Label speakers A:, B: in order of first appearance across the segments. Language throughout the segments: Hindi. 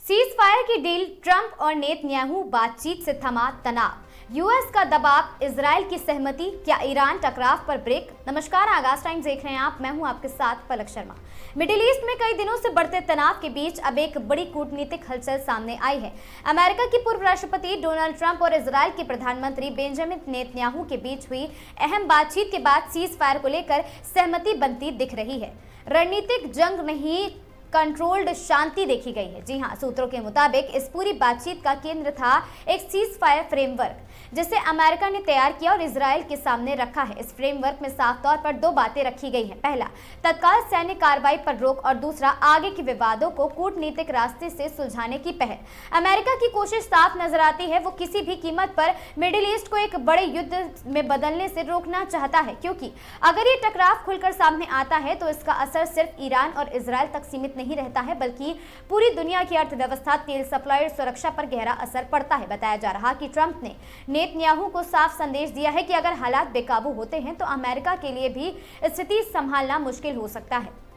A: सीज फायर की डील, ट्रंप और नेतन्याहू बातचीत से थमा तनाव, यूएस का दबाव, इजराइल की सहमति, क्या ईरान टकराव पर ब्रेक। नमस्कार, आगाज टाइम्स देख रहे हैं आप, मैं हूं आपके साथ पलक शर्मा। मिडिल ईस्ट में कई दिनों से बढ़ते तनाव के बीच अब एक बड़ी कूटनीतिक हलचल सामने आई है। अमेरिका की पूर्व राष्ट्रपति डोनाल्ड ट्रंप और इजराइल के प्रधानमंत्री बेंजामिन नेतन्याहू के बीच हुई अहम बातचीत के बाद सीज फायर को लेकर सहमति बनती दिख रही है। रणनीतिक जंग नहीं, कंट्रोल्ड शांति देखी गई है। जी हां, सूत्रों के मुताबिक इस पूरी बातचीत का केंद्र था एक सीज फायर फ्रेमवर्क जिसे अमेरिका ने तैयार किया और इजराइल के सामने रखा है। इस फ्रेमवर्क में साफ तौर पर दो बातें रखी गई हैं। पहला, तत्काल सैन्य कार्रवाई पर रोक और दूसरा, आगे के विवादों को कूटनीतिक रास्ते से सुलझाने की पहल। अमेरिका की कोशिश साफ नजर आती है, वो किसी भी कीमत पर मिडिल ईस्ट को एक बड़े युद्ध में बदलने से रोकना चाहता है, क्योंकि अगर ये टकराव खुलकर सामने आता है तो इसका असर सिर्फ ईरान और इजराइल तक सीमित नहीं रहता है, बल्कि पूरी दुनिया की अर्थव्यवस्था, तेल सप्लाई और सुरक्षा पर गहरा असर पड़ता है। बताया जा रहा कि ट्रंप ने नेतन्याहू को साफ संदेश दिया है कि अगर हालात बेकाबू होते हैं तो अमेरिका के लिए भी स्थिति संभालना मुश्किल हो सकता है।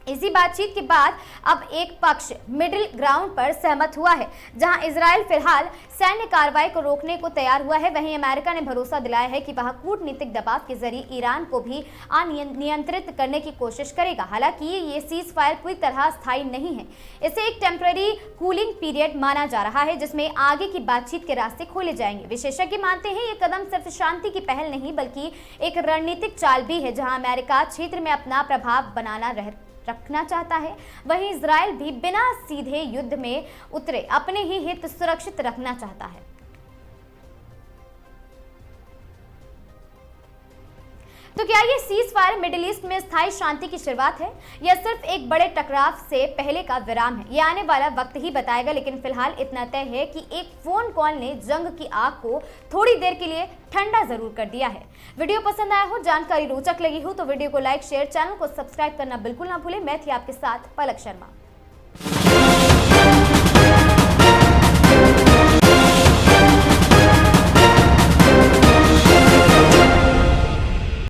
A: इसी बातचीत के बाद अब एक पक्ष मिडिल ग्राउंड पर सहमत हुआ है, जहां इजराइल फिलहाल सैन्य कार्रवाई को रोकने को तैयार हुआ है। वहीं अमेरिका ने भरोसा दिलाया है कि वह कूटनीतिक दबाव के जरिए ईरान को भी नियंत्रित करने की कोशिश करेगा। हालांकि ये सीज फायर पूरी तरह स्थायी नहीं है, इसे एक टेम्पररी कूलिंग पीरियड माना जा रहा है, जिसमें आगे की बातचीत के रास्ते खोले जाएंगे। विशेषज्ञ मानते हैं ये कदम सिर्फ शांति की पहल नहीं, बल्कि एक रणनीतिक चाल भी है, जहां अमेरिका क्षेत्र में अपना प्रभाव रखना चाहता है। वहीं इजराइल भी बिना सीधे युद्ध में उतरे अपने ही हित सुरक्षित रखना चाहता है। तो क्या ये सीज फायर मिडिल ईस्ट में स्थायी शांति की शुरुआत है या सिर्फ एक बड़े टकराव से पहले का विराम है? ये आने वाला वक्त ही बताएगा, लेकिन फिलहाल इतना तय है कि एक फोन कॉल ने जंग की आग को थोड़ी देर के लिए ठंडा जरूर कर दिया है। वीडियो पसंद आया हो, जानकारी रोचक लगी हो तो वीडियो को लाइक, शेयर, चैनल को सब्सक्राइब करना बिल्कुल ना भूलें। मैं थी आपके साथ पलक शर्मा।